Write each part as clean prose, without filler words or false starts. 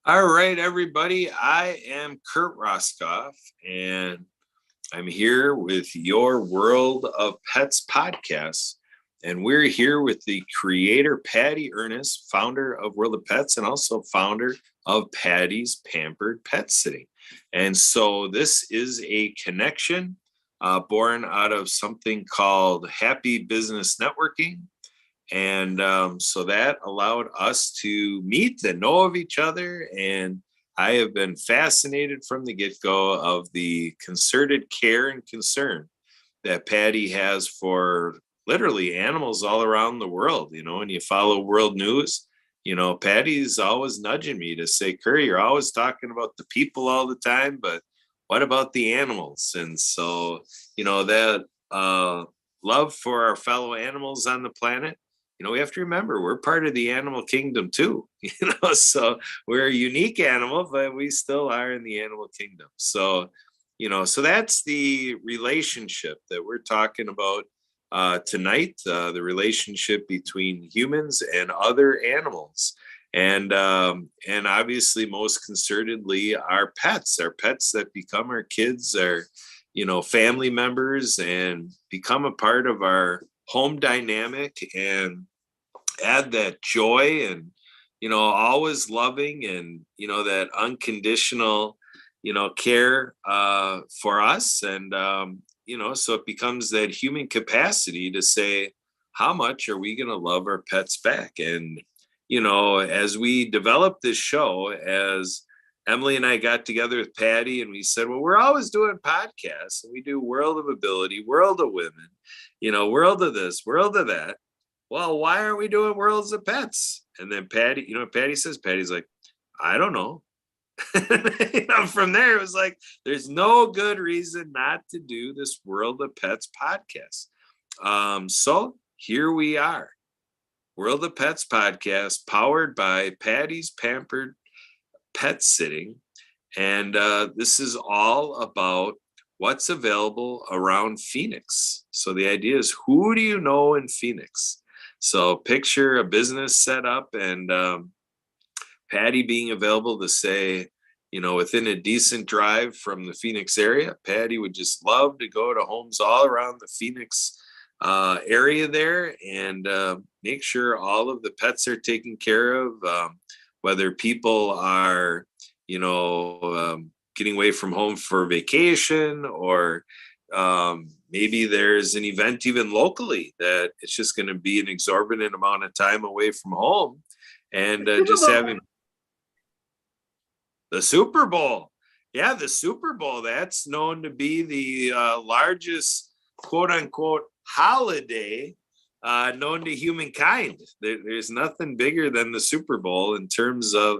All right, everybody. I am Kurt Roskoff, and I'm here with your World of Pets podcast. And we're here with the creator, Patty Ernest, founder of World of Pets, and also founder of Patty's Pampered Pet Sitting. And so this is a connection born out of something called Happy Business Networking. And so that allowed us to meet and know of each other. And I have been fascinated from the get go of the concerted care and concern that Patty has for literally animals all around the world. You know, when you follow world news, Patty's always nudging me to say, Curry, you're always talking about the people all the time, but what about the animals? And so, that love for our fellow animals on the planet, we have to remember we're part of the animal kingdom too, so we're a unique animal, but we still are in the animal kingdom. So, so that's the relationship that we're talking about tonight, the relationship between humans and other animals. And obviously most concertedly our pets that become our kids, our, family members, and become a part of our home dynamic and add that joy and always loving and that unconditional care for us. And so it becomes that human capacity to say, how much are we going to love our pets back? And as we developed this show, as Emily and I got together with Patty, and we said, well, we're always doing podcasts, and we do World of Ability, World of Women, World of this, World of that. Well, why aren't we doing Worlds of Pets? And then Patty, Patty says, Patty's like, I don't know. From there, it was like, there's no good reason not to do this World of Pets podcast. So here we are, World of Pets podcast, powered by Patty's Pampered Pet Sitting. And this is all about what's available around Phoenix. So the idea is, who do you know in Phoenix? So picture a business set up and Patty being available to say, within a decent drive from the Phoenix area, Patty would just love to go to homes all around the Phoenix area there and make sure all of the pets are taken care of, whether people are, getting away from home for vacation, or maybe there's an event even locally that it's just going to be an exorbitant amount of time away from home, and just having the Super Bowl. Yeah, the Super Bowl, that's known to be the largest quote unquote holiday known to humankind. There's nothing bigger than the Super Bowl in terms of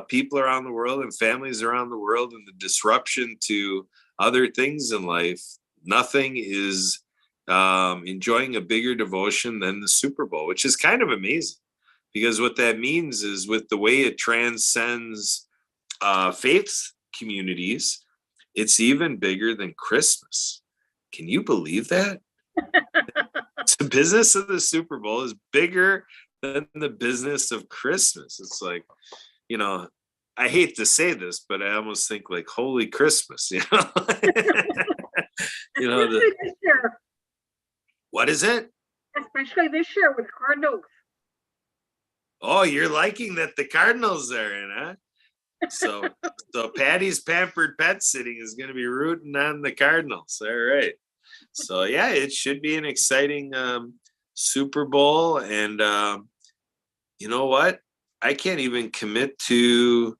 people around the world and families around the world and the disruption to other things in life. Nothing is enjoying a bigger devotion than the Super Bowl, which is kind of amazing, because what that means is, with the way it transcends faith communities, it's even bigger than Christmas. Can you believe that? The business of the Super Bowl is bigger than the business of Christmas. It's like, I hate to say this, but I almost think like, holy Christmas, this year. What is it? Especially this year with Cardinals. Oh, you're liking that the Cardinals are in, huh? So Patty's Pampered Pet Sitting is going to be rooting on the Cardinals. All right. So yeah, it should be an exciting Super Bowl. And you know what? I can't even commit to,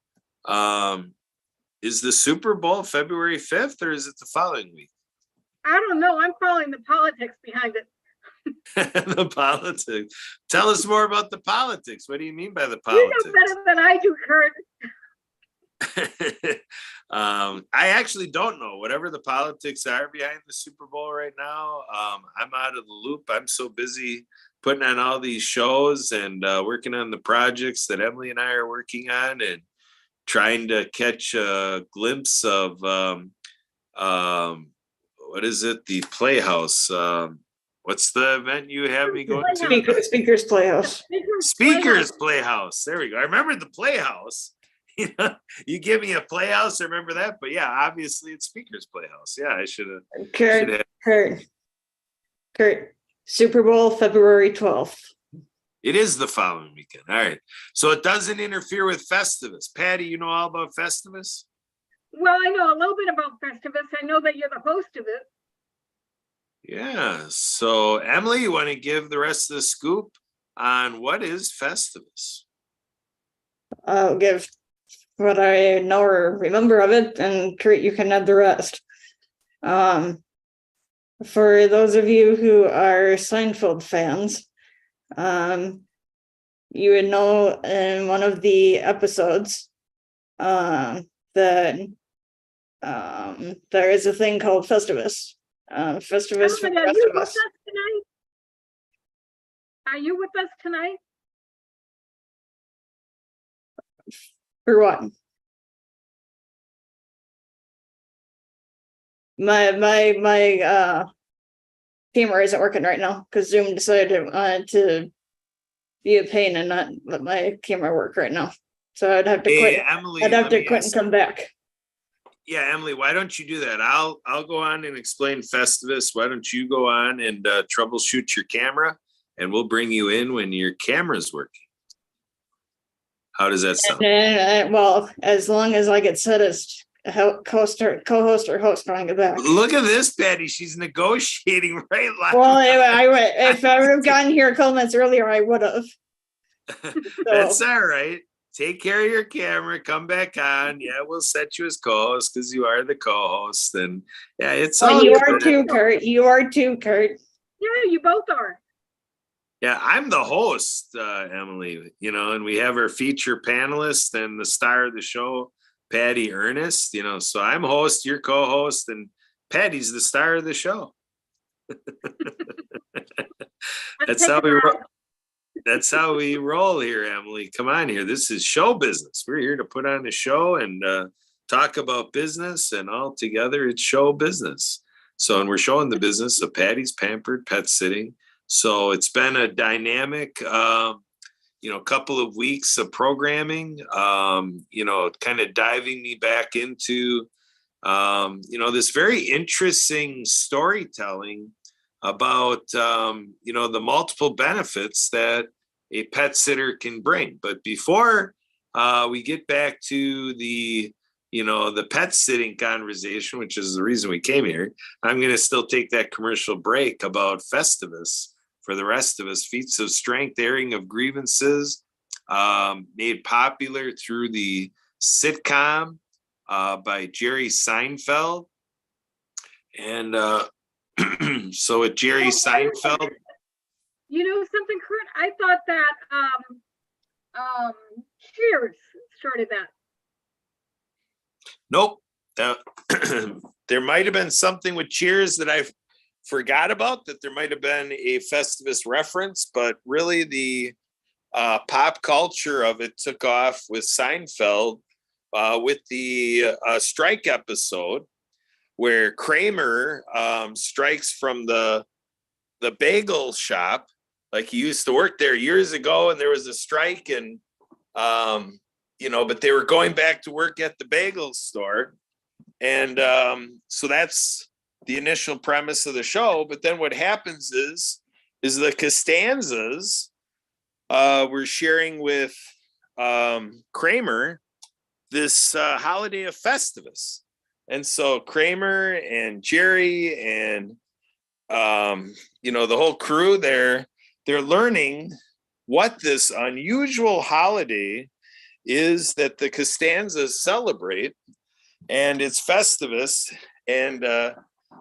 is the Super Bowl February 5th, or is it the following week? I don't know. I'm following the politics behind it. The politics. Tell us more about the politics. What do you mean by the politics? You know better than I do, Kurt. I actually don't know. Whatever the politics are behind the Super Bowl right now, I'm out of the loop. I'm so busy putting on all these shows and working on the projects that Emily and I are working on, and trying to catch a glimpse of what is it? The Playhouse. What's the event you have me going to? Speakers Playhouse. Speakers Playhouse. There we go. I remember the Playhouse. You know, you give me a Playhouse, I remember that. But yeah, obviously it's Speakers Playhouse. Yeah, I should have. Kurt. Super Bowl, February 12th. It is the following weekend. All right. So it doesn't interfere with Festivus. Patty, you know all about Festivus? Well, I know a little bit about Festivus. I know that you're the host of it. Yeah. So Emily, you want to give the rest of the scoop on what is Festivus? I'll give what I know or remember of it, and Kurt, you can add the rest. For those of you who are Seinfeld fans, you would know in one of the episodes that there is a thing called Festivus. Festivus for Alvin, are you with Festivus. us tonight? Are you with us tonight? For what? My camera isn't working right now because Zoom decided to be a pain and not let my camera work right now. So I'd have to quit. Hey, Emily, I'd have let to me quit and ask- come back. Yeah, Emily, why don't you do that? I'll go on and explain Festivus. Why don't you go on and troubleshoot your camera, and we'll bring you in when your camera's working. How does that sound? Well, as long as I get set as co-host or host when I get back. Look at this, Patty. She's negotiating right live. Well, if I would have gotten here a couple minutes earlier, I would have. That's all right. Take care of your camera. Come back on. Yeah, we'll set you as co-host because you are the co-host. And yeah, it's all you good. are too, Kurt. You are too, Kurt. Yeah, you both are. Yeah, I'm the host, Emily, you know, and we have our feature panelist and the star of the show, Patty Ernest, you know, so I'm host, you're co-host, and Patty's the star of the show. That's how we roll. That's how we roll here, Emily. Come on here. This is show business. We're here to put on a show and talk about business, and all together it's show business. So, and we're showing the business of Patty's Pampered Pet Sitting. So it's been a dynamic, couple of weeks of programming, kind of diving me back into, this very interesting storytelling about, the multiple benefits that a pet sitter can bring. But before we get back to the pet sitting conversation, which is the reason we came here, I'm going to still take that commercial break about Festivus. For the rest of us, feats of strength, airing of grievances, made popular through the sitcom by Jerry Seinfeld. And so at Jerry Seinfeld. You know something, Kurt? I thought that Cheers started that. Nope. There might have been something with Cheers that I forgot about, that there might have been a Festivus reference, but really the pop culture of it took off with Seinfeld with the strike episode where Kramer strikes from the bagel shop. Like, he used to work there years ago, and there was a strike, and but they were going back to work at the bagel store. And so that's the initial premise of the show. But then what happens is the Costanzas were sharing with Kramer this holiday of Festivus. And so Kramer and Jerry and the whole crew, they're learning what this unusual holiday is that the Costanzas celebrate, and it's Festivus. And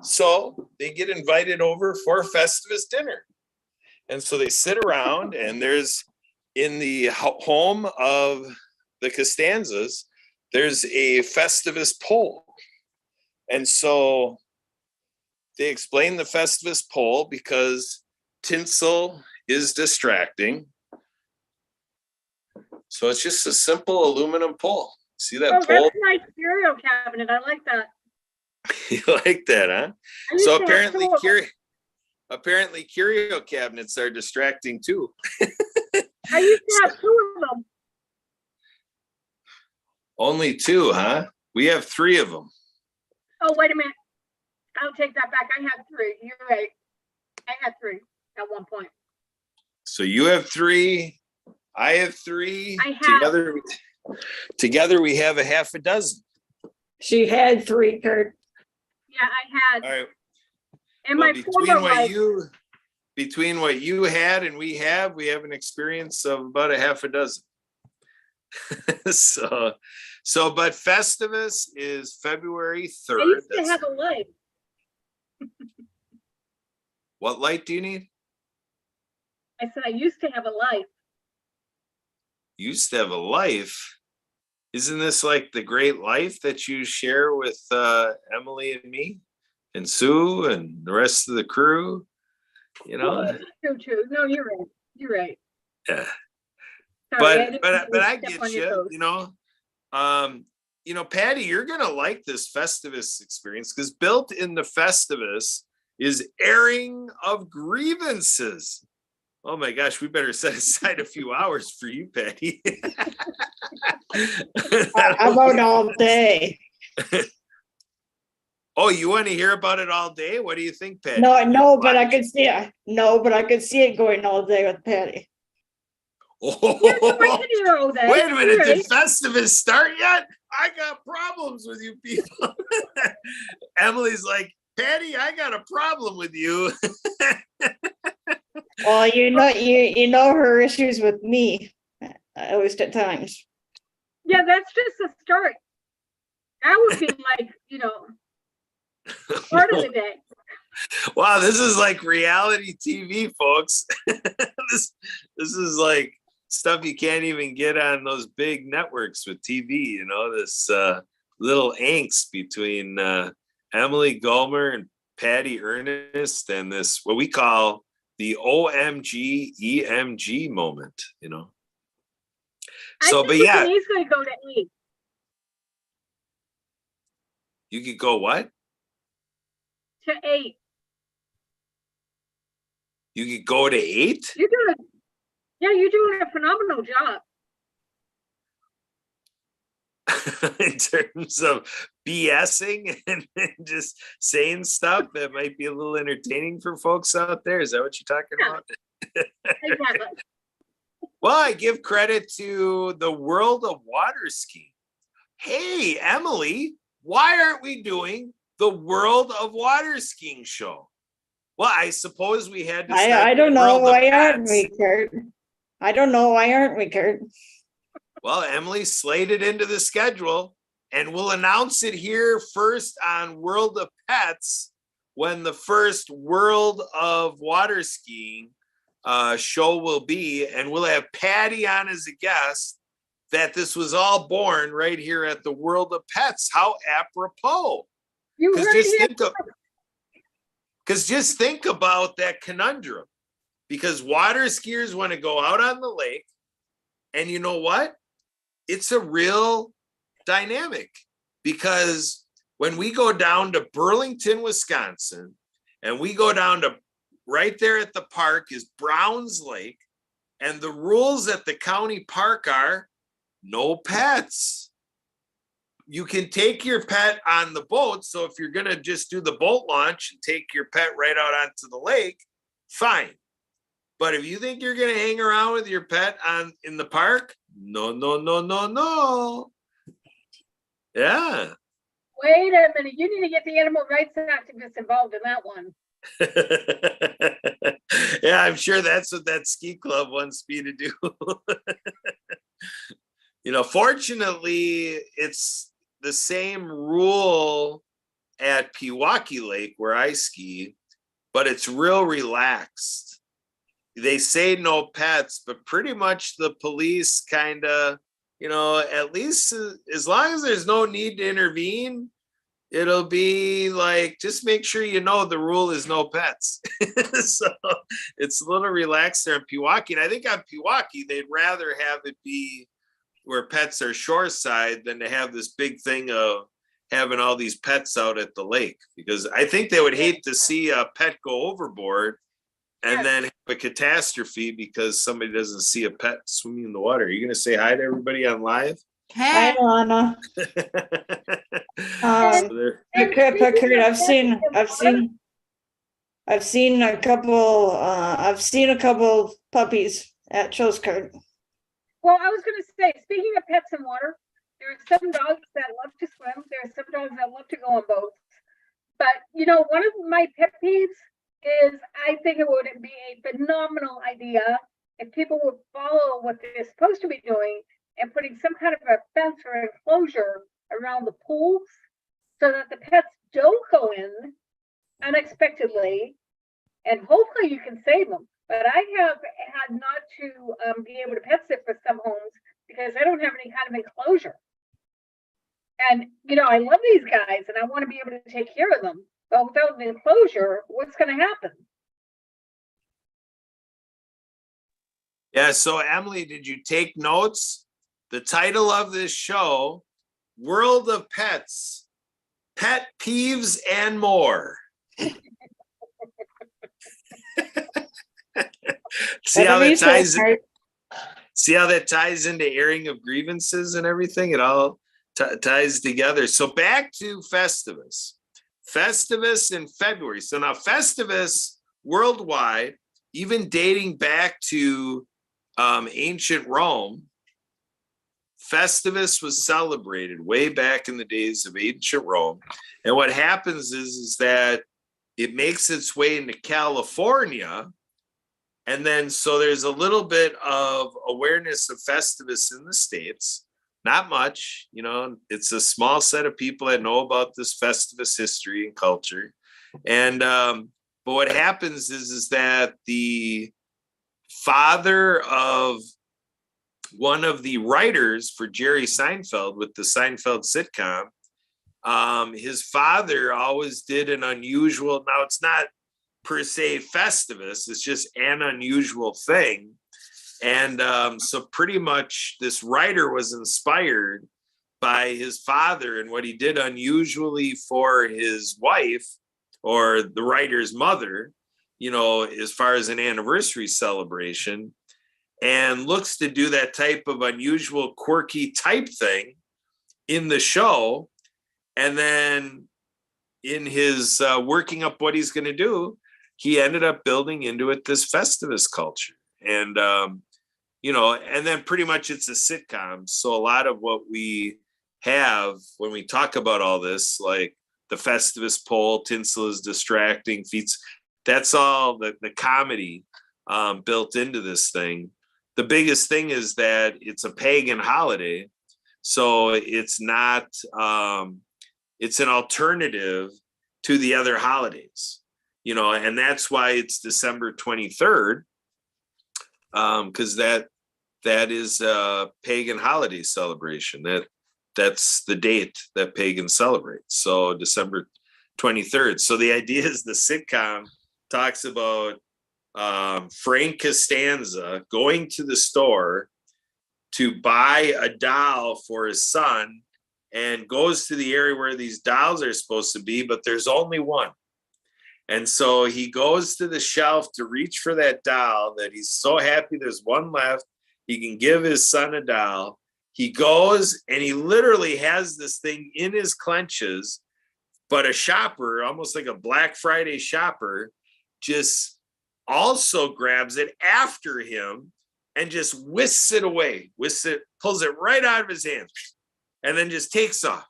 so they get invited over for Festivus dinner. And so they sit around, and there's, in the home of the Costanzas, there's a Festivus pole. And so they explain the Festivus pole because tinsel is distracting. So it's just a simple aluminum pole. See that pole? That's a nice stereo cabinet. I like that. You like that, huh? So apparently curio cabinets are distracting too. I used to have two of them. Only two, huh? We have three of them. Oh, wait a minute. I'll take that back. I had three. You're right. I had three at one point. So you have three. I have three. I have. Together we have a half a dozen. She had 3, Kurt. Yeah, I had. All right. In Well, my former life. between what you had and we have an experience of about a half a dozen. But Festivus is February 3rd. I used to have a life. What light do you need? I said I used to have a life. Used to have a life. Isn't this like the great life that you share with Emily and me and Sue and the rest of the crew? You know. True. No, you're right. You're right. Yeah. Sorry, But I get you. Patty, you're gonna like this Festivus experience because built in the Festivus is airing of grievances. Oh my gosh, we better set aside a few hours for you, Patty. About all day. Oh, you want to hear about it all day? What do you think, Patty? No, but I could see it. No, but I could see it going all day with Patty. Oh, wait a minute, did Festivus start yet? I got problems with you people. Emily's like, Patty, I got a problem with you. Well, you know her issues with me, at least at times. Yeah, that's just a start. That would be like, part of the day. Wow, this is like reality TV, folks. This is like stuff you can't even get on those big networks with TV. This little angst between Emily Gulmer and Patty Ernest, and this what we call the OMG EMG moment. So, but yeah, he's going to go to 8. You could go what? To 8. You could go to 8? You're doing a phenomenal job. In terms of BSing and just saying stuff that might be a little entertaining for folks out there. Is that what you're talking about? Exactly. Well, I give credit to the World of Water Skiing. Hey, Emily, why aren't we doing the World of Water Skiing show? Well, I suppose we had to. I don't know why aren't we, Kurt? I don't know why aren't we, Kurt? Well, Emily slated into the schedule, and we'll announce it here first on World of Pets when the first World of Water Skiing show will be, and we'll have Patty on as a guest. That this was all born right here at the World of Pets. How apropos! Because just think about that conundrum. Because water skiers want to go out on the lake, and you know what? It's a real dynamic. Because when we go down to Burlington, Wisconsin, and we go down to right there at the park is Browns Lake, and the rules at the county park are no pets. You can take your pet on the boat. So if you're going to just do the boat launch and take your pet right out onto the lake, fine. But if you think you're going to hang around with your pet in the park, no. Yeah. Wait a minute. You need to get the animal rights activists involved in that one. Yeah, I'm sure that's what that ski club wants me to do. Fortunately, it's the same rule at Pewaukee Lake where I ski, but it's real relaxed. They say no pets, but pretty much the police kind of, at least as long as there's no need to intervene, it'll be like, just make sure the rule is no pets. So it's a little relaxed there in Pewaukee. And I think on Pewaukee, they'd rather have it be where pets are shoreside than to have this big thing of having all these pets out at the lake. Because I think they would hate to see a pet go overboard and then have a catastrophe because somebody doesn't see a pet swimming in the water. Are you going to say hi to everybody on live? Hi, Hey, Lana. And- So there- and Kurt, speaking of I've seen, pets and I've seen a couple puppies at Joe's Card. Well, I was gonna say, speaking of pets and water, there are some dogs that love to swim. There are some dogs that love to go on boats. But one of my pet peeves is I think it would be a phenomenal idea if people would follow what they're supposed to be doing and putting some kind of a fence or enclosure around the pools so that the pets don't go in unexpectedly, and hopefully you can save them. But I have had not to be able to pet sit for some homes because I don't have any kind of enclosure. And I love these guys and I want to be able to take care of them. But without an enclosure, what's going to happen? Yeah, so Emily, did you take notes? The title of this show, World of Pets, Pet Peeves and More. See how Whatever you that say, ties Kurt. see how that ties into airing of grievances and everything? It all ties together. So back to Festivus. Festivus in February. So now Festivus worldwide, even dating back to ancient Rome, Festivus was celebrated way back in the days of ancient Rome. And what happens is that it makes its way into California. And then so there's a little bit of awareness of Festivus in the States. Not much, it's a small set of people that know about this Festivus history and culture. And but what happens is that the father of one of the writers for Jerry Seinfeld with the Seinfeld sitcom, his father always did an unusual, now it's not per se Festivus, it's just an unusual thing. And so pretty much this writer was inspired by his father and what he did unusually for his wife or the writer's mother, as far as an anniversary celebration, and looks to do that type of unusual, quirky type thing in the show. And then in his working up what he's going to do, he ended up building into it this Festivus culture. And, and then pretty much it's a sitcom. So a lot of what we have when we talk about all this, like the Festivus pole, tinsel is distracting, feats, that's all the comedy built into this thing. The biggest thing is that it's a pagan holiday. So it's not, it's an alternative to the other holidays, and that's why it's December 23rd, because that is a pagan holiday celebration. That's the date that pagans celebrate. So December 23rd. So the idea is the sitcom talks about Frank Costanza going to the store to buy a doll for his son and goes to the area where these dolls are supposed to be, but there's only one. And so he goes to the shelf to reach for that doll that he's so happy there's one left. He can give his son a doll. He goes and he literally has this thing in his clenches, but a shopper, almost like a Black Friday shopper, just also grabs it after him and just whisks it away, pulls it right out of his hands, and then just takes off.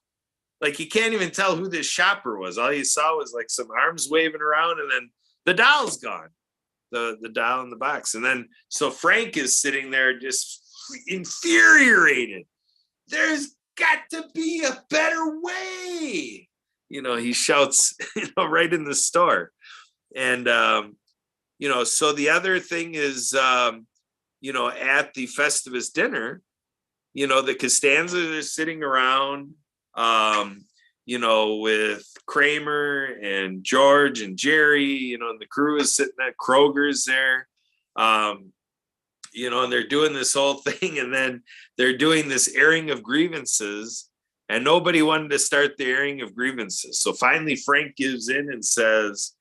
Like he can't even tell who this shopper was. All he saw was like some arms waving around, and then the doll's gone, the doll in the box. And then so Frank is sitting there just infuriated. There's got to be a better way. He shouts, right in the store. And, so the other thing is, at the Festivus dinner, the Costanzas are sitting around, with Kramer and George and Jerry, and the crew is sitting at Kroger's there, and they're doing this whole thing, and then they're doing this airing of grievances, and nobody wanted to start the airing of grievances. So finally Frank gives in and says,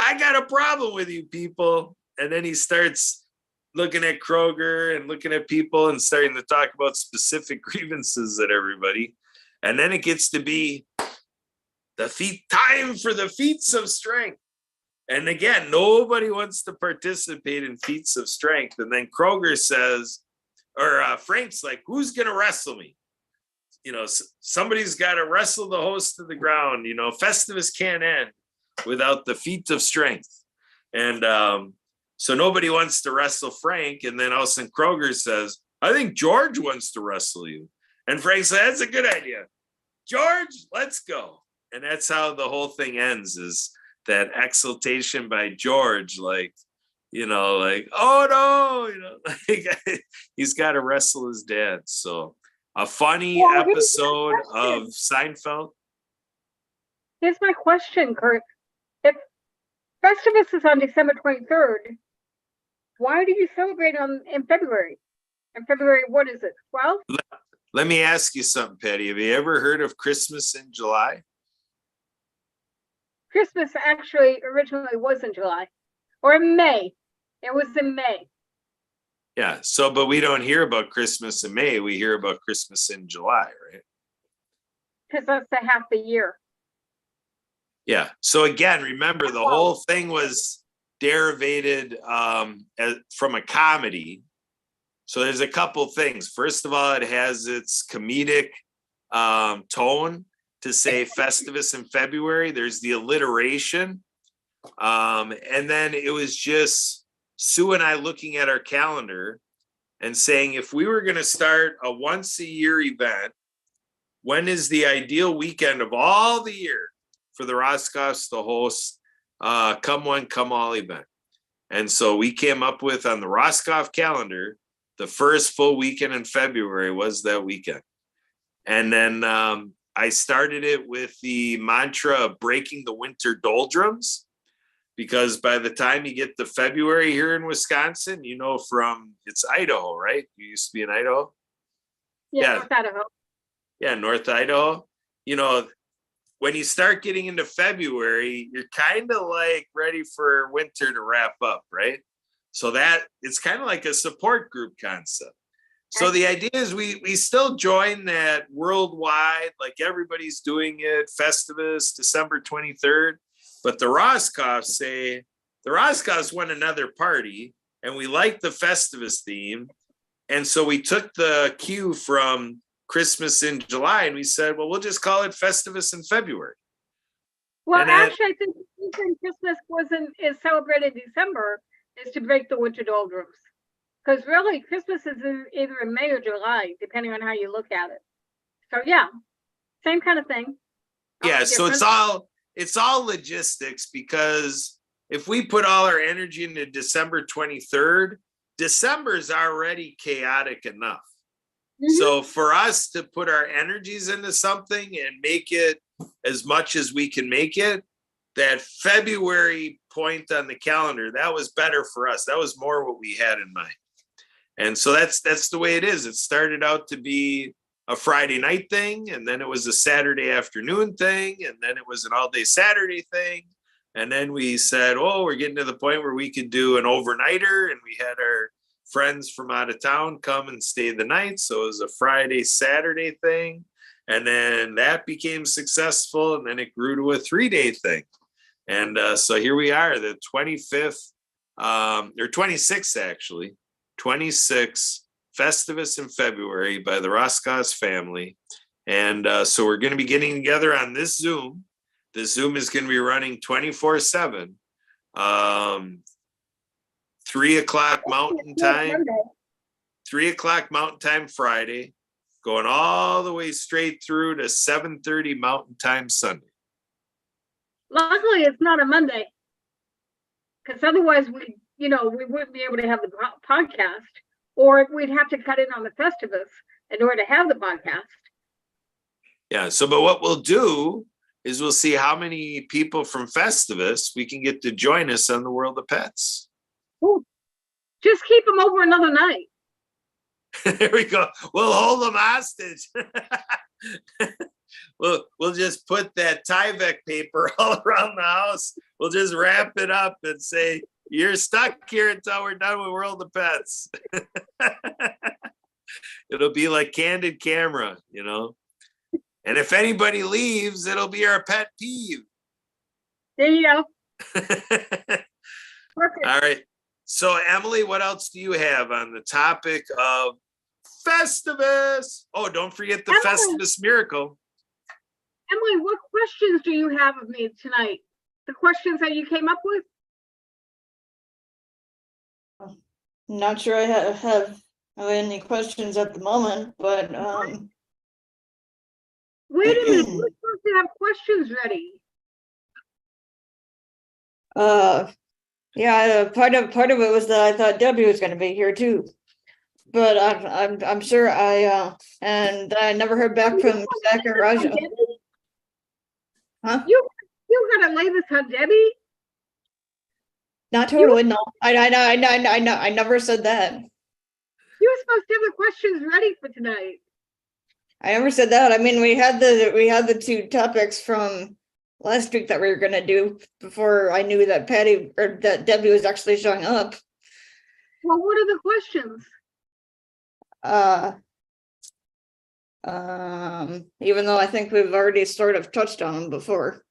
I got a problem with you people. And then he starts looking at Kroger and looking at people and starting to talk about specific grievances at everybody. And then it gets to be time for the feats of strength. And again, nobody wants to participate in feats of strength. And then Kroger says, or Frank's like, who's going to wrestle me? Somebody's got to wrestle the host to the ground. Festivus can't end without the feat of strength. And so nobody wants to wrestle Frank. And then all of a sudden Kroger says, I think George wants to wrestle you. And Frank said, that's a good idea. George, let's go. And that's how the whole thing ends, is that exultation by George, oh no, he's got to wrestle his dad. So a funny episode of Seinfeld. Here's my question, Kurt. If Festivus is on December 23rd, why do you celebrate in February? In February, what is it, 12th? Let me ask you something, Patty. Have you ever heard of Christmas in July? Christmas actually originally was in July or in May. It was in May. Yeah. But we don't hear about Christmas in May. We hear about Christmas in July, right? Because that's the half the year. Yeah. So again, remember the whole thing was derivated from a comedy. So there's a couple things. First of all, it has its comedic tone to say Festivus in February. There's the alliteration. And then it was just Sue and I looking at our calendar and saying, if we were going to start a once a year event, when is the ideal weekend of all the year for the Roscoffs to host Come One, Come All event? And so we came up with, on the Roscoff calendar, the first full weekend in February was that weekend. And then I started it with the mantra of breaking the winter doldrums, because by the time you get to February here in Wisconsin, it's Idaho, right? You used to be in Idaho? Yeah. North Idaho. Yeah, North Idaho. When you start getting into February, you're kind of like ready for winter to wrap up, right? So that it's kind of like a support group concept. So the idea is we still join that worldwide, like everybody's doing it, Festivus, December 23rd. But the Roscoffs say, the Roscoffs want another party, and we like the Festivus theme. And so we took the cue from Christmas in July, and we said, well, we'll just call it Festivus in February. Well, actually, I think the reason Christmas is celebrated in December is to break the winter doldrums. Because really, Christmas is either in May or July, depending on how you look at it. So yeah, same kind of thing. Yeah, so it's all logistics, because if we put all our energy into December 23rd, December is already chaotic enough. Mm-hmm. So for us to put our energies into something and make it as much as we can make it, that February point on the calendar, that was better for us. That was more what we had in mind. And so that's the way it is. It started out to be a Friday night thing, and then it was a Saturday afternoon thing, and then it was an all-day Saturday thing. And then we said, oh, we're getting to the point where we could do an overnighter, and we had our friends from out of town come and stay the night. So it was a Friday, Saturday thing. And then that became successful, and then it grew to a 3-day thing. And so here we are, the 25th, or 26th, actually, 26th Festivus in February by the Roscoffs family. And so we're going to be getting together on this Zoom. The Zoom is going to be running 24/7, 3 o'clock Mountain Time, 3 o'clock Mountain Time Friday, going all the way straight through to 7:30 Mountain Time Sunday. Luckily, it's not a Monday, because otherwise we wouldn't be able to have the podcast, or we'd have to cut in on the Festivus in order to have the podcast. Yeah. So, but what we'll do is we'll see how many people from Festivus we can get to join us on the World of Pets. Ooh. Just keep them over another night. There we go. We'll hold them hostage. We'll just put that Tyvek paper all around the house. We'll just wrap it up and say, You're stuck here until we're done with World of Pets. It'll be like Candid Camera, you know. And if anybody leaves, it'll be our pet peeve. There you go. Perfect. All right. So, Emily, what else do you have on the topic of Festivus? Oh, don't forget the Emily. Festivus miracle. Emily, what questions do you have of me tonight? The questions that you came up with? Not sure I have any questions at the moment, but Wait a minute, we're supposed to have questions ready. Yeah, part of it was that I thought Debbie was going to be here too, but I'm sure and I never heard back from Zach or Raja. Huh? You gotta lay this on Debbie. Not totally. No, I never said that. You were supposed to have the questions ready for tonight. I never said that. I mean, we had the two topics from last week that we were going to do before I knew that Patty or that Debbie was actually showing up. Well, what are the questions? Even though I think we've already sort of touched on them before.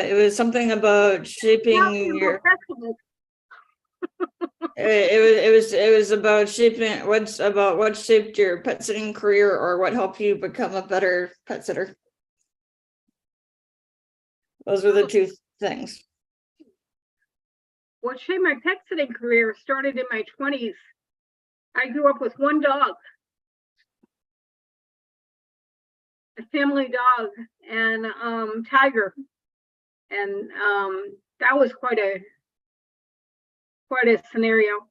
It was something about shaping your. It was about shaping what shaped your pet sitting career or what helped you become a better pet sitter. Those were the two things. What shaped my pet sitting career started in my 20s. I grew up with one dog, a family dog, and Tiger, and that was quite a scenario.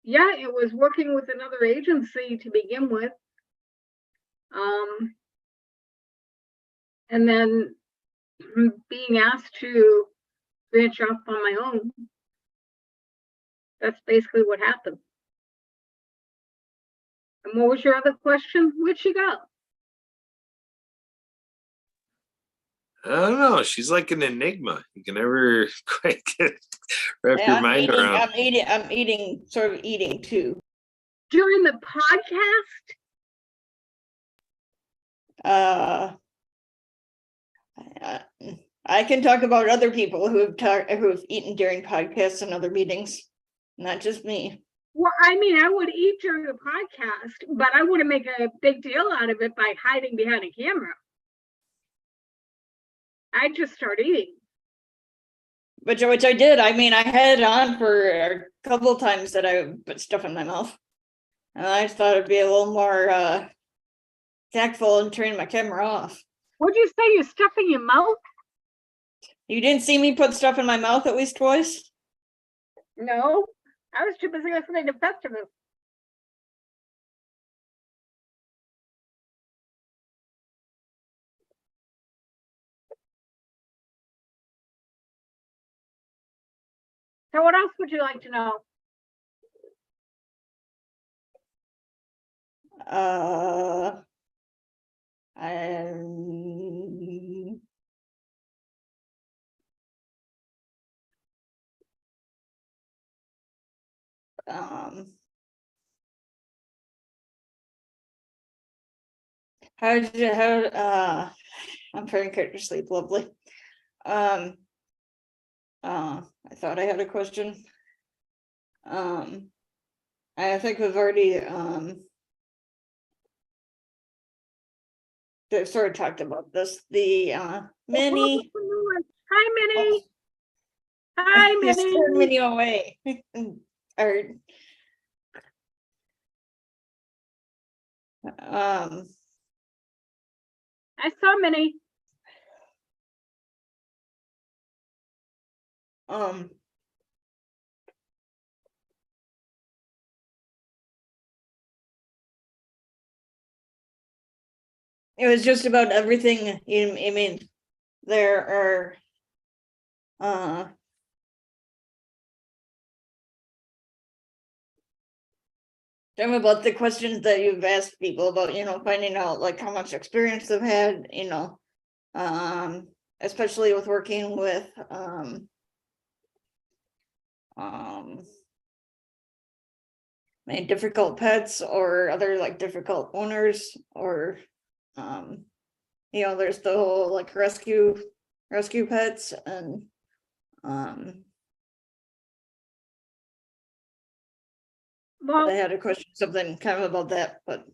Yeah, it was working with another agency to begin with, and then being asked to branch off on my own. That's basically what happened. And what was your other question? Where'd she go? I don't know. She's like an enigma. You can never quite wrap your mind around. I'm eating too. During the podcast? I can talk about other people who have eaten during podcasts and other meetings, not just me. Well, I mean, I would eat during the podcast, but I wouldn't make a big deal out of it by hiding behind a camera. I'd just start eating. Which I did. I mean, I had it on for a couple of times that I put stuff in my mouth. And I just thought it'd be a little more tactful and turn my camera off. What'd you say? You're stuffing your mouth? You didn't see me put stuff in my mouth at least twice? No, I was too busy listening to Festivus. So what else would you like to know? I'm trying to sleep, lovely. I thought I had a question. I think we've already sort of talked about this. The Minnie. Hi, Minnie. Hi, You Minnie. scared Minnie away. Or I saw Minnie. it was just about everything. I mean, there are tell me about the questions that you've asked people about, finding out like how much experience they've had, especially with working with maybe difficult pets or other like difficult owners, or there's the whole like rescue pets, and Well, I had a question, something kind of about that, but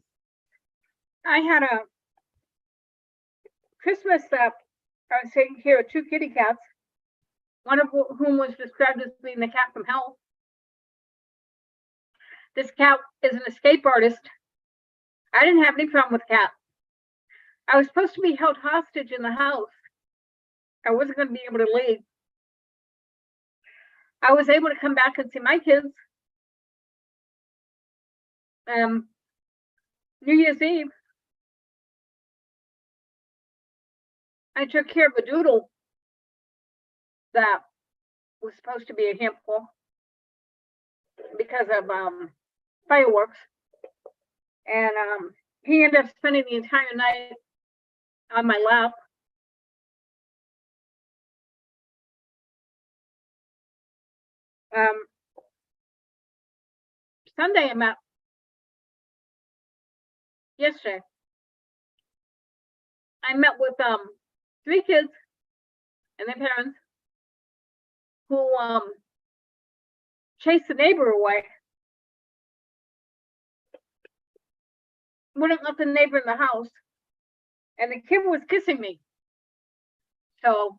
I had a Christmas I was taking care of 2 kitty cats, one of whom was described as being the cat from hell. This cat is an escape artist. I didn't have any problem with cat. I was supposed to be held hostage in the house. I wasn't going to be able to leave. I was able to come back and see my kids. New Year's Eve, I took care of a doodle that was supposed to be a handful because of fireworks, and he ended up spending the entire night on my lap. Sunday yesterday, I met with 3 kids and their parents who chased the neighbor away. Wouldn't let the neighbor in the house, and the kid was kissing me. So,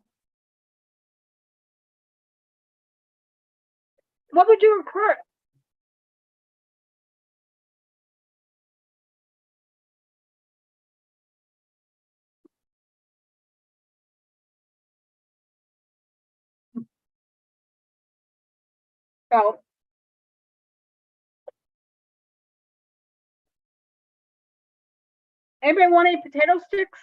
what would you report? So, anybody want any potato sticks?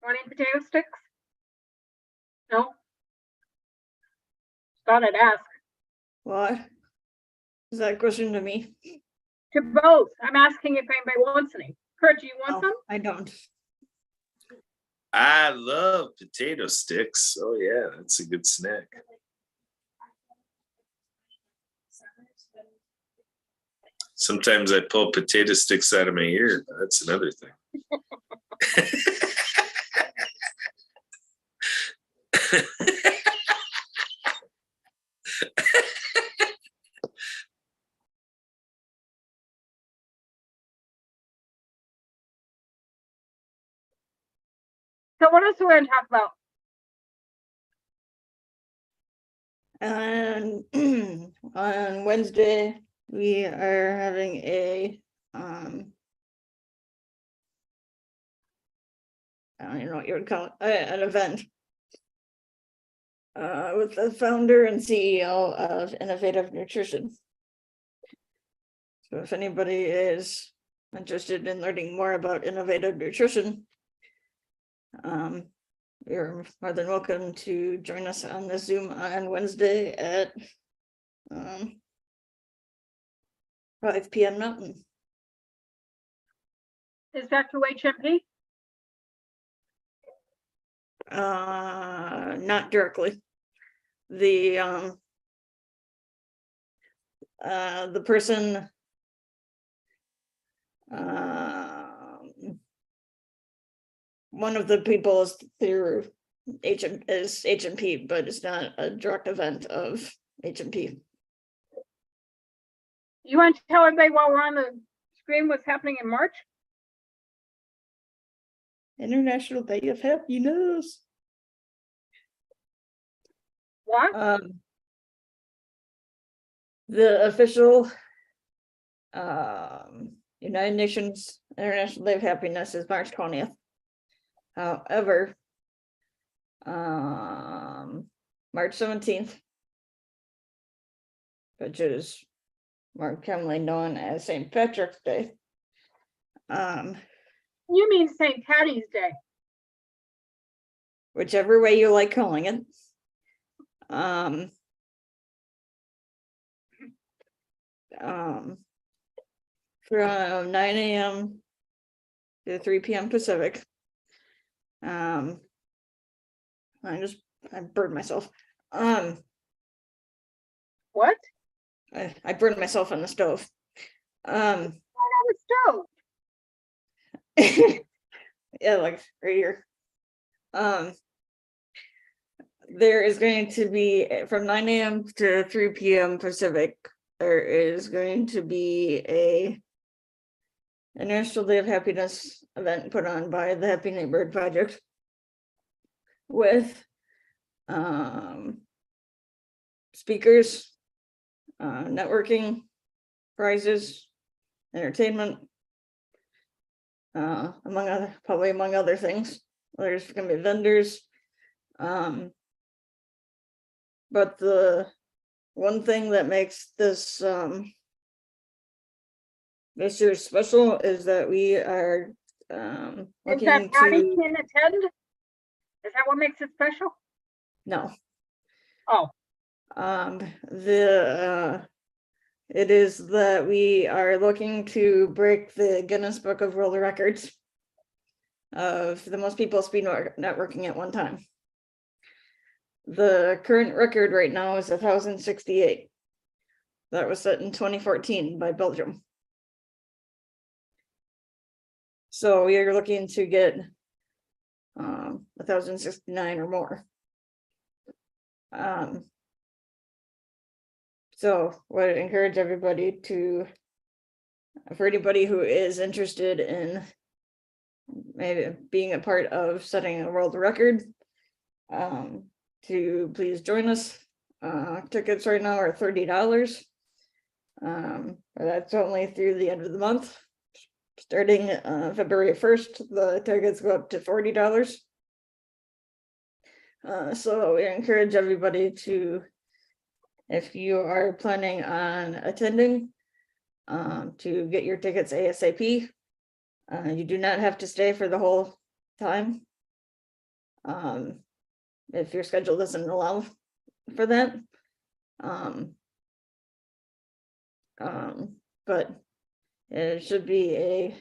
Want any potato sticks? No? Thought I'd ask. what is that question to me? To both. I'm asking if anybody wants any. Kurt, do you want some? I don't. I love potato sticks. Oh yeah, that's a good snack. Sometimes I pull potato sticks out of my ear. That's another thing. So what else are we going to talk about? And on Wednesday, we are having a I don't even know what you would call it, an event with the founder and CEO of Innovative Nutrition. So if anybody is interested in learning more about Innovative Nutrition, you're more than welcome to join us on the Zoom on Wednesday at 5 p.m. Mountain. Is that through HMP? Not directly. The person one of the people is through HMP, but it's not a direct event of HMP. You want to tell everybody while we're on the screen what's happening in March? International Day of Happiness. What? The official United Nations International Day of Happiness is March 20th. However, March 17th, which is more commonly known as St. Patrick's Day. You mean St. Patty's Day? Whichever way you like calling it. From 9 a.m. to 3 p.m. Pacific. I burned myself. What? I burned myself on the stove. On the stove. Yeah, like right here. There is going to be from 9 a.m. to 3 p.m. Pacific. There is going to be a National Day of Happiness event put on by the Happy Neighborhood Project with speakers, networking, prizes, entertainment, among other things. There's going to be vendors. But the one thing that makes this this year special is that we are Is looking that Patty to can attend? Is that what makes it special? no. Oh, It is that we are looking to break the Guinness Book of World Records of the most people speed networking at one time. The current record right now is 1,068. That was set in 2014 by Belgium. So we are looking to get 1,069 or more. So would encourage everybody to, for anybody who is interested in maybe being a part of setting a world record, to please join us. Tickets right now are $30. That's only through the end of the month. Starting February 1st, the tickets go up to $40. So we encourage everybody to, if you are planning on attending, to get your tickets ASAP. You do not have to stay for the whole time. If your schedule doesn't allow for that. But it should be a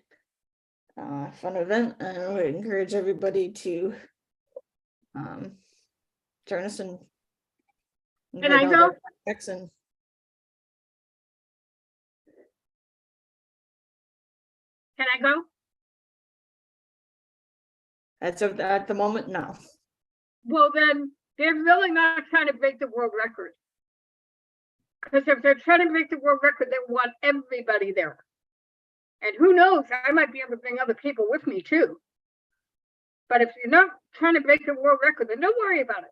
fun event, and I would encourage everybody to join us and can I go? And Can I go? as of at the moment, no. Well, then they're really not trying to break the world record. Because if they're trying to break the world record, they want everybody there. And who knows, I might be able to bring other people with me too. But if you're not trying to break the world record, then don't worry about it.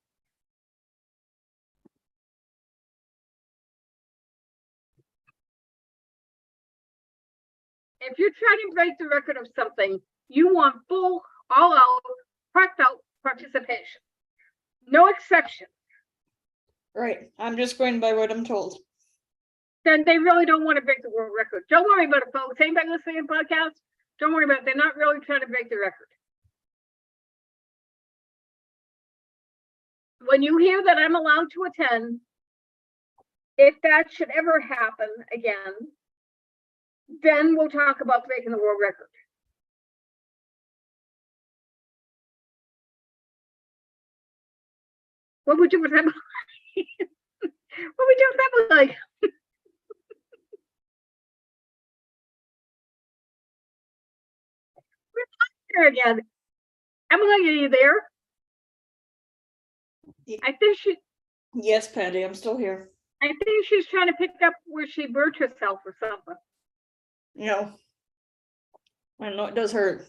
If you're trying to break the record of something, you want full, all out, cracked out participation. No exception. Right, I'm just going by what I'm told. Then they really don't want to break the world record. Don't worry about it, folks. Anybody listening to podcasts, don't worry about it. They're not really trying to break the record. When you hear that I'm allowed to attend, if that should ever happen again, then we'll talk about breaking the world record. What would you with that? What would you with that like? We're again. Emily, are you there? I think she. Yes, Patty, I'm still here. I think she's trying to pick up where she burnt herself or something. No. I know it does hurt.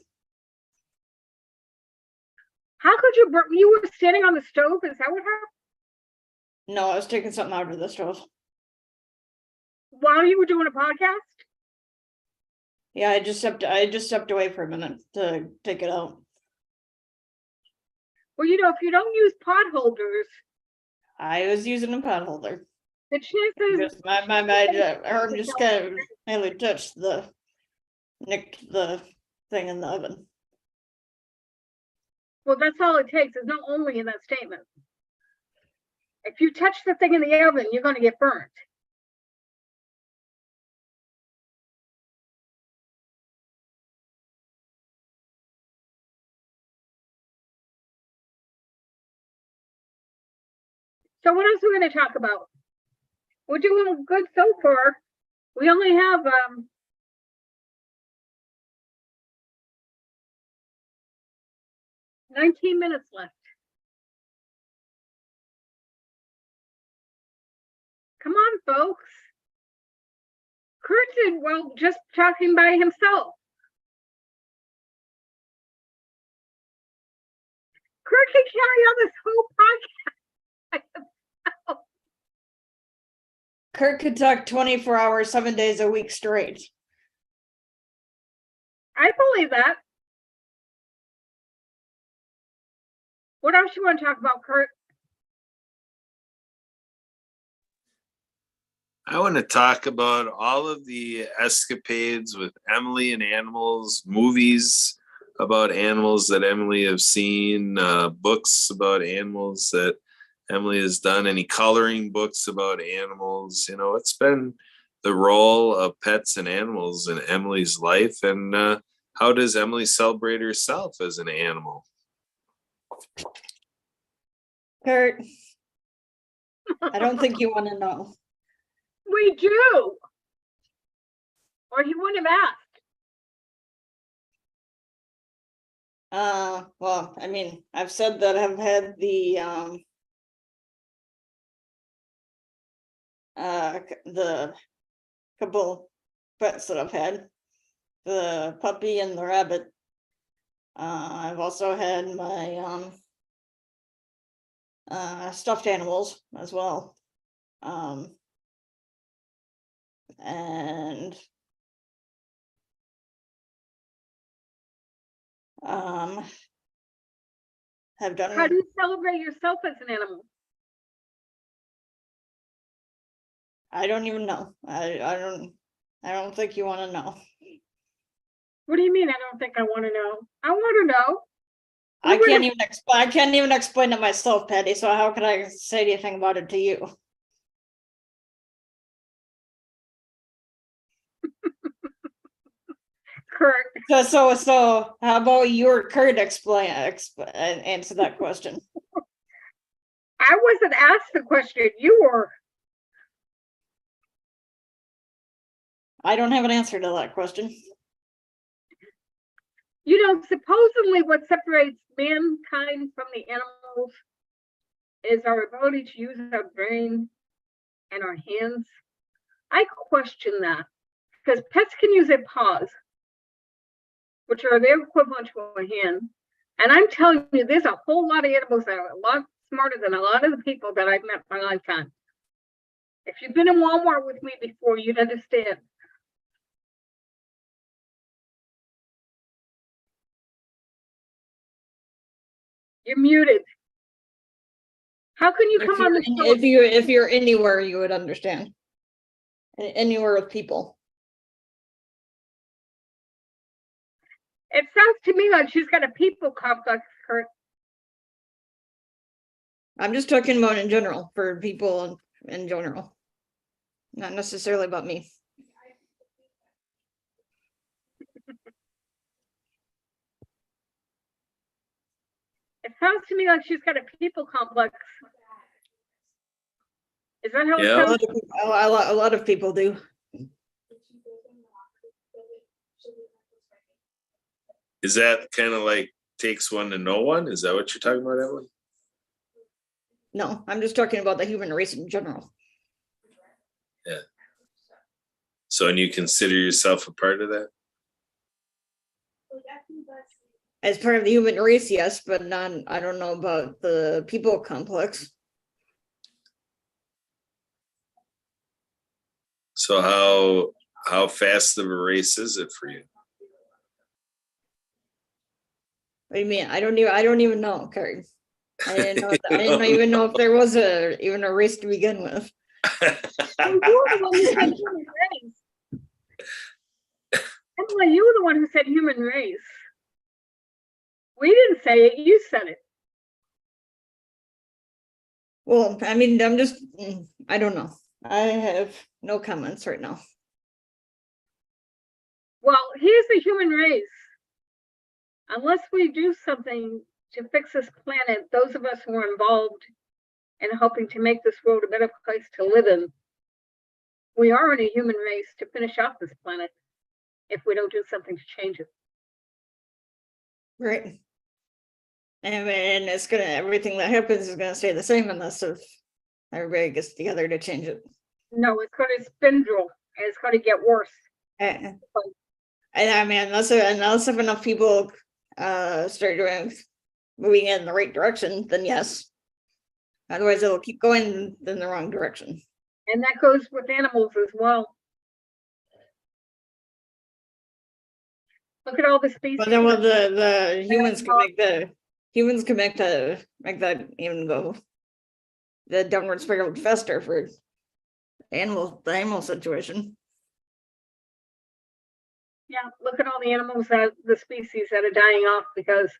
How could you burn? You were standing on the stove. Is that what happened? No, I was taking something out of the stove. While you were doing a podcast? Yeah, I just stepped away for a minute to take it out. Well, you know, if you don't use pot holders. I was using a pot holder. The chances, Just my arm just kind of nearly touched nicked the thing in the oven. well, that's all it takes. There's no only in that statement. If you touch the thing in the oven, you're gonna get burnt. So what else are we gonna talk about? We're doing good so far. We only have 19 minutes left. Come on, folks. Kurt did well just talking by himself. Kurt can carry on this whole podcast. Kurt could talk 24 hours, 7 days a week straight. I believe that. What else you want to talk about, Kurt? I want to talk about all of the escapades with Emily and animals, movies about animals that Emily have seen, books about animals that Emily has done, any coloring books about animals. You know, it's been the role of pets and animals in Emily's life, and how does Emily celebrate herself as an animal? Kurt, I don't think you want to know. We do. Or he wouldn't have asked. Well, I mean, I've said that I've had the couple pets that I've had, the puppy and the rabbit. I've also had my stuffed animals as well. And have done. How do you celebrate yourself as an animal? I don't even know. I don't think you want to know. What do you mean? I don't think I want to know. I want to know. I can't even explain it myself, Patty. So how can I say anything about it to you? Kurt. So how about your Kurt answer that question? I wasn't asked the question. You were. I don't have an answer to that question. You know, supposedly what separates mankind from the animals is our ability to use our brain and our hands. I question that because pets can use their paws, which are their equivalent to a hand. And I'm telling you, there's a whole lot of animals that are a lot smarter than a lot of the people that I've met in my lifetime. If you've been in Walmart with me before, you'd understand. You're muted. How can you come on the show? If you're anywhere, you would understand. Anywhere with people. It sounds to me like she's got a people complex, Kurt. I'm just talking about in general, for people in general. Not necessarily about me. It sounds to me like she's got a people complex. Is that how Yeah. it sounds? A lot of people do. Is that kind of like takes one to know one? Is that what you're talking about, Emily? No, I'm just talking about the human race in general. Yeah. So, and you consider yourself a part of that? As part of the human race, yes, but I don't know about the people complex. So how fast of a race is it for you? What do you mean? I don't even know, Kurt. I didn't even know if there was even a race to begin with. Well, you were the one who said human race. Emily, you were the one who said human race. We didn't say it, you said it. Well, I mean, I'm just, I don't know. I have no comments right now. Well, here's the human race. Unless we do something to fix this planet, those of us who are involved in helping to make this world a better place to live in, we are in a human race to finish off this planet if we don't do something to change it. Right. And it's gonna, everything that happens is gonna stay the same unless if everybody gets together to change it. No, it's going to spindle and it's going to get worse. And I mean, unless if enough people start moving in the right direction, then yes. Otherwise, it'll keep going in the wrong direction. And that goes with animals as well. Look at all the species. But then what the humans can make that even go the downward spiral faster for the animal situation. Yeah, look at all the animals the species that are dying off because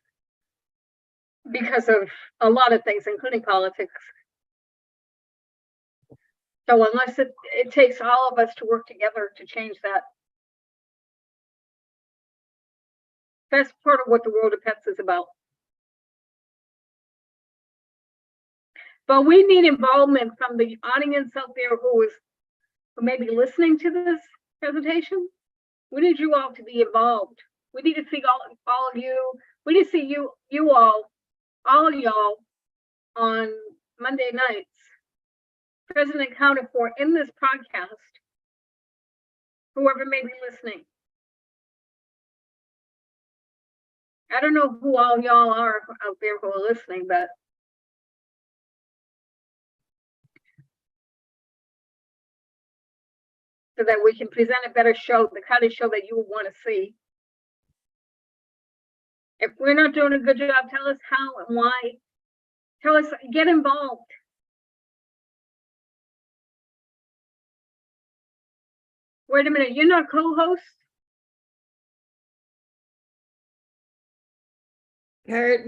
of a lot of things, including politics. So unless it takes all of us to work together to change that. That's part of what the World of Pets is about. But we need involvement from the audience out there who may be listening to this presentation. We need you all to be involved. We need to see all of you. We need to see you all of y'all on Monday nights, present and accounted for in this podcast, whoever may be listening. I don't know who all y'all are out there who are listening, but so that we can present a better show, the kind of show that you would want to see. If we're not doing a good job, tell us how and why. Tell us, get involved. Wait a minute, you're not co-host? Kurt,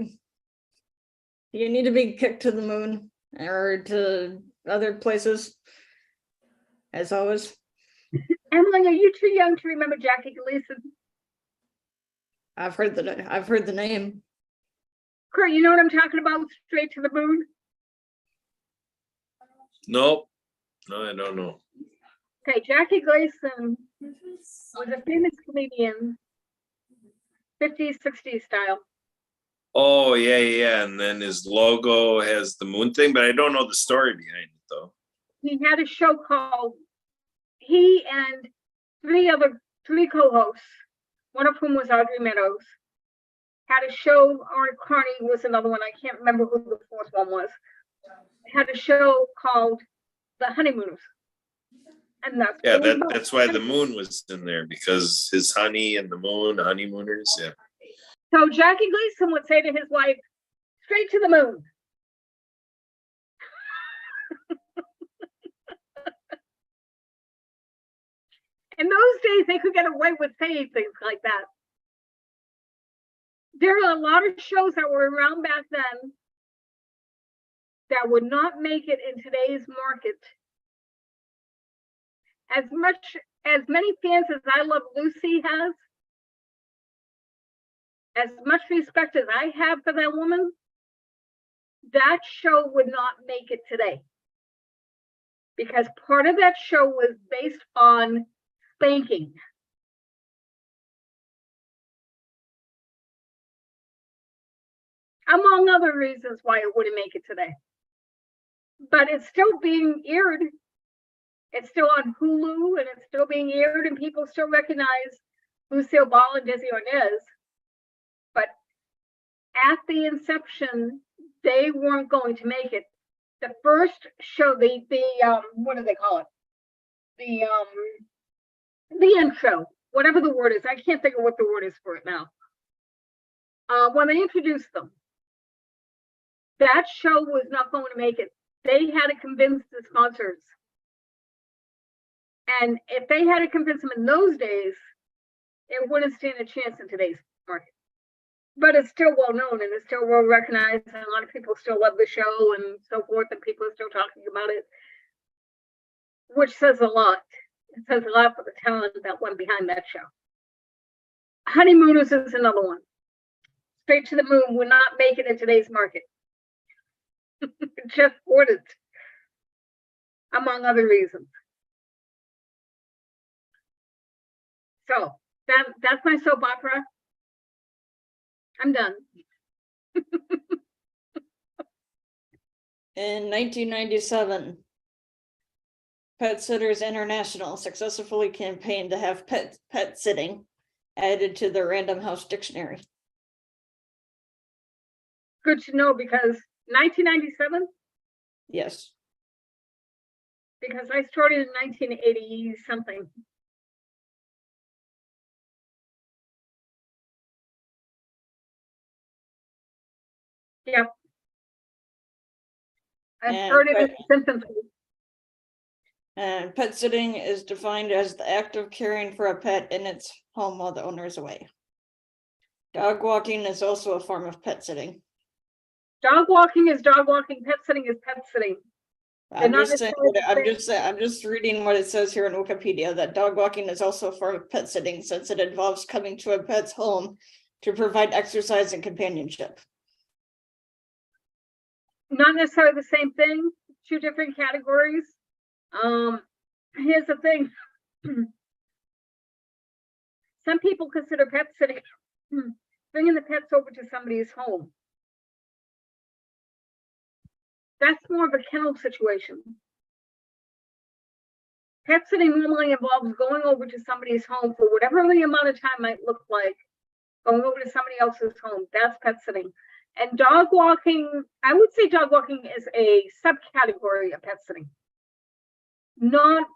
you need to be kicked to the moon or to other places, as always. Emily, are you too young to remember Jackie Gleason? I've heard the name. Kurt, you know what I'm talking about? Straight to the moon. Nope. No, I don't know. Okay, Jackie Gleason was a famous comedian, 50s, 60s style. Oh, yeah. And then his logo has the moon thing, but I don't know the story behind it, though. He had a show called, he and three co-hosts, one of whom was Audrey Meadows, had a show, or Carney was another one, I can't remember who the fourth one was, had a show called The Honeymooners. And that's why the moon was in there, because his honey and the moon, honeymooners, yeah. So Jackie Gleason would say to his wife, straight to the moon. In those days, they could get away with saying things like that. There are a lot of shows that were around back then that would not make it in today's market. As many fans as I Love Lucy has, as much respect as I have for that woman, that show would not make it today. Because part of that show was based on spanking. Among other reasons why it wouldn't make it today. But it's still being aired. It's still on Hulu and it's still being aired and people still recognize Lucille Ball and Desi Arnaz. But at the inception, they weren't going to make it. The first show, what do they call it? The intro, whatever the word is. I can't think of what the word is for it now. When they introduced them, that show was not going to make it. They had to convince the sponsors And if they had to convince them in those days, it wouldn't stand a chance in today's market. But it's still well known and it's still well recognized, and a lot of people still love the show and so forth, and people are still talking about it, which says a lot. It says a lot for the talent that went behind that show. Honeymooners is another one. Straight to the Moon would not make it in today's market. It just wouldn't, among other reasons. So that's my soap opera. I'm done. In 1997, Pet Sitters International successfully campaigned to have pet sitting added to the Random House Dictionary. Good to know, because 1997, Yes. because I started in 1980 something. Yep. I And started in pet- infancy. And pet sitting is defined as the act of caring for a pet in its home while the owner is away. Dog walking is also a form of pet sitting. Dog walking is dog walking, pet sitting is pet sitting. I'm not just saying, necessarily the same. I'm just reading what it says here on Wikipedia, that dog walking is also a form of pet sitting since it involves coming to a pet's home to provide exercise and companionship. Not necessarily the same thing, two different categories. Here's the thing. Some people consider pet sitting bringing the pets over to somebody's home. That's more of a kennel situation. Pet sitting normally involves going over to somebody's home for whatever the amount of time might look like, going over to somebody else's home. That's pet sitting. And dog walking, I would say dog walking is a subcategory of pet sitting. Not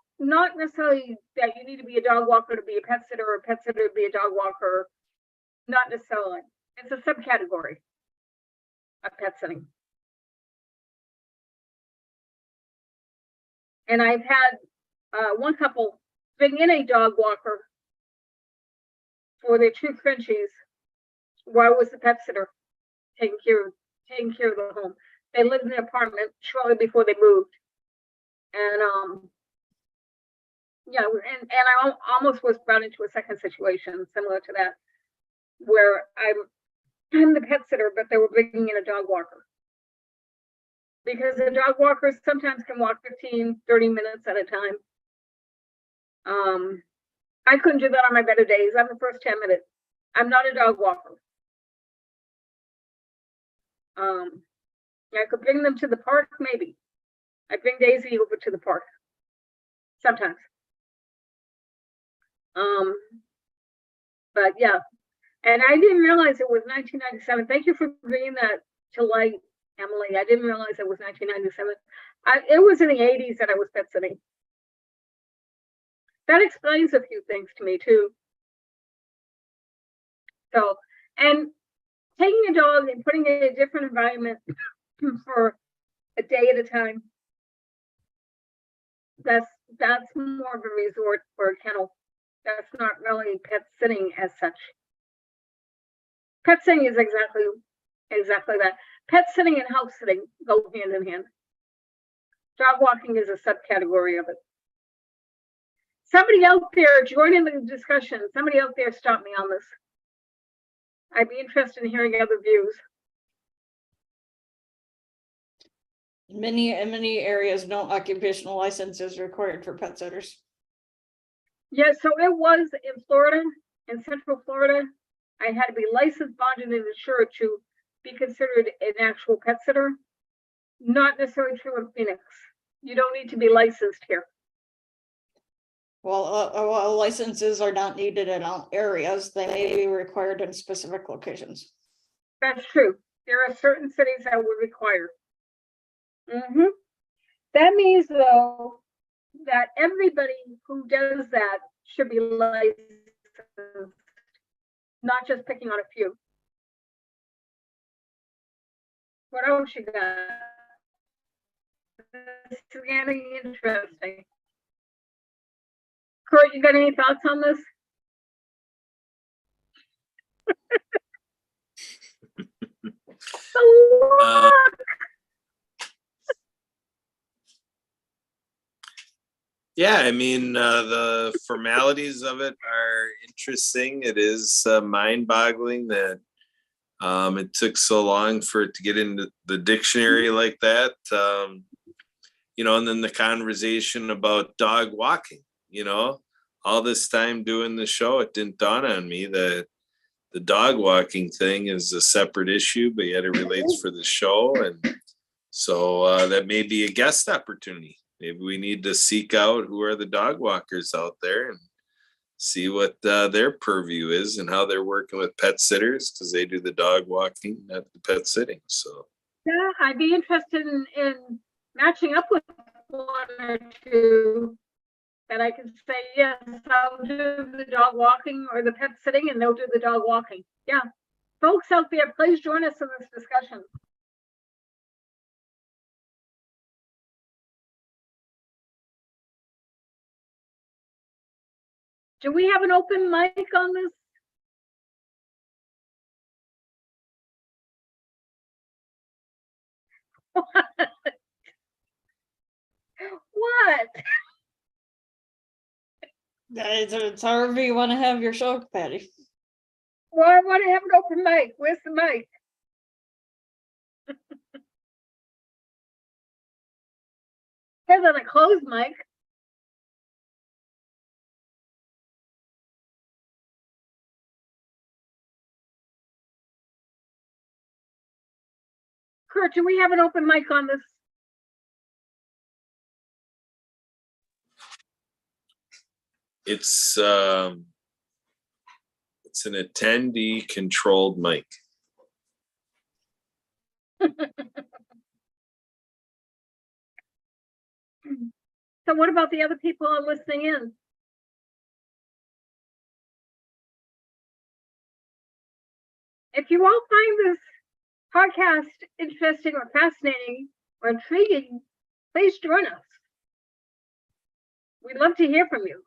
necessarily that you need to be a dog walker to be a pet sitter, or a pet sitter to be a dog walker. Not necessarily. It's a subcategory of pet sitting. And I've had one couple bring in a dog walker for their two Frenchies, where I was the pet sitter, taking care of the home. They lived in an apartment shortly before they moved, and yeah, and I almost was brought into a second situation similar to that, where I'm the pet sitter, but they were bringing in a dog walker. Because the dog walkers sometimes can walk 15, 30 minutes at a time. I couldn't do that on my better days. I'm the first 10 minutes. I'm not a dog walker. I could bring them to the park, maybe. I bring Daisy over to the park sometimes. But yeah, and I didn't realize it was 1997. Thank you for bringing that to light, Emily. I didn't realize it was 1997. It was in the 80s that I was pet sitting. That explains a few things to me too. So, and taking a dog and putting it in a different environment for a day at a time, that's more of a resort for a kennel. That's not really pet sitting as such. Pet sitting is exactly that. Pet sitting and house sitting go hand in hand. Dog walking is a subcategory of it. Somebody out there join in the discussion. Somebody out there stop me on this. I'd be interested in hearing other views. In many areas, no occupational license is required for pet sitters. Yeah, so it was in Florida, in Central Florida. I had to be licensed, bonded, and insured to be considered an actual pet sitter. Not necessarily true in Phoenix. You don't need to be licensed here. While licenses are not needed in all areas, they may be required in specific locations. That's true. There are certain cities that would require. That means, though, that everybody who does that should be licensed, not just picking on a few. What else you got? This is getting interesting. Kurt, you got any thoughts on this? Yeah, I mean, the formalities of it are interesting. It is mind-boggling that it took so long for it to get into the dictionary like that. And then the conversation about dog walking, all this time doing the show, it didn't dawn on me that the dog walking thing is a separate issue, but yet it relates for the show. And so that may be a guest opportunity. Maybe we need to seek out who are the dog walkers out there and see what their purview is and how they're working with pet sitters, because they do the dog walking, not the pet sitting. So yeah, I'd be interested in matching up with one or two that I can say, yes, I'll do the dog walking or the pet sitting, and they'll do the dog walking. Yeah. Folks out there, please join us in this discussion. Do we have an open mic on this? What? It's however you want to have your show, Patty. Well, I want to have an open mic. Where's the mic? Here's on a closed mic. Kurt, do we have an open mic on this? it's an attendee controlled mic. So what about the other people who are listening in? If you all find this podcast interesting or fascinating or intriguing, please join us. We'd love to hear from you.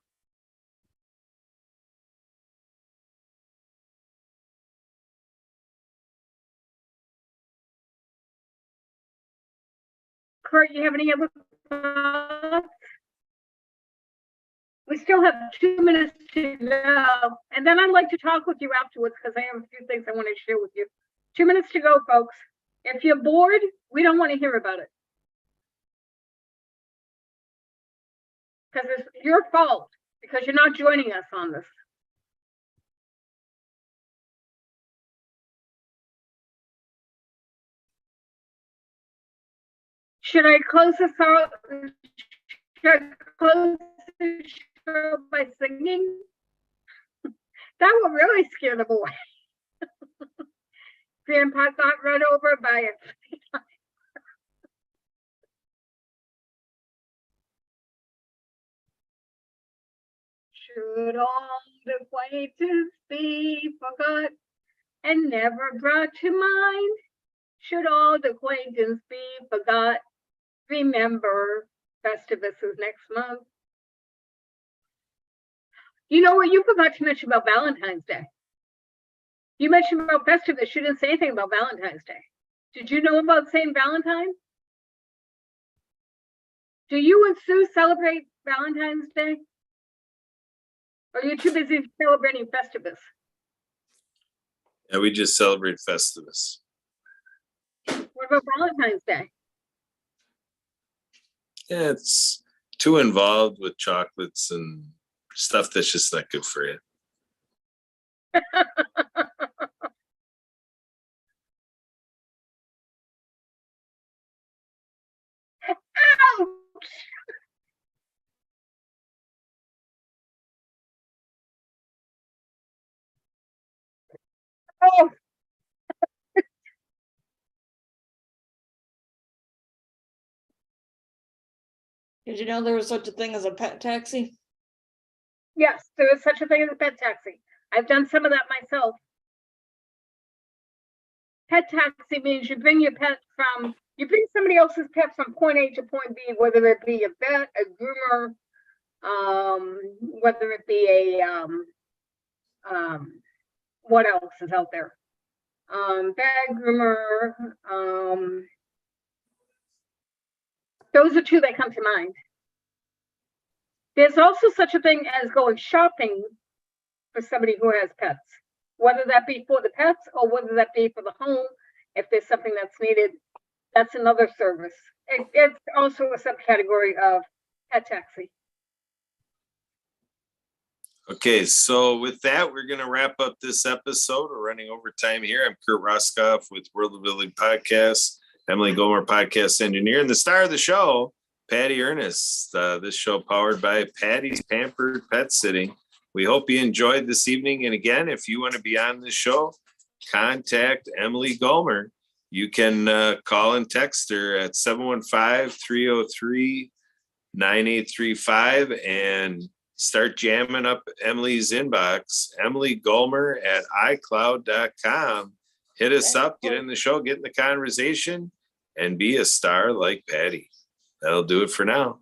Kurt, you have any other thoughts? We still have 2 minutes to go, and then I'd like to talk with you afterwards because I have a few things I want to share with you. 2 minutes to go, folks. If you're bored, we don't want to hear about it. Because it's your fault, because you're not joining us on this. Should I close this out? Should I close the show by singing? That will really scare the boy. Grandpa got run over by a should old acquaintance be forgot and never brought to mind? Should old acquaintance be forgot? Remember, Festivus is next month. You know what? You forgot to mention about Valentine's Day. You mentioned about Festivus. You didn't say anything about Valentine's Day. Did you know about St. Valentine? Do you and Sue celebrate Valentine's Day? Or are you too busy celebrating Festivus? Yeah, we just celebrate Festivus. What about Valentine's Day? Yeah, it's too involved with chocolates and stuff that's just not good for you. Oh, Did you know there was such a thing as a pet taxi? yes, there is such a thing as a pet taxi. I've done some of that myself. Pet taxi means you bring your pet you bring somebody else's pet from point A to point B, whether it be a vet, a groomer, Whether it be what else is out there? Bad groomer, those are two that come to mind. There's also such a thing as going shopping for somebody who has pets, whether that be for the pets or whether that be for the home. If there's something that's needed, that's another service. It's also a subcategory of pet taxi. Okay, so with that, we're going to wrap up this episode. We're running over time here. I'm Kurt Roskoff with World of Village Podcast, Emily Gomer, podcast engineer, and the star of the show, Patty Ernest. This show powered by Patty's Pampered Pet Sitting. We hope you enjoyed this evening. And again, if you want to be on the show, contact Emily Gomer. You can call and text her at 715-303-9835 and start jamming up Emily's inbox, Emily Gomer at iCloud.com. Hit us up, get in the show, get in the conversation, and be a star like Patty. That'll do it for now.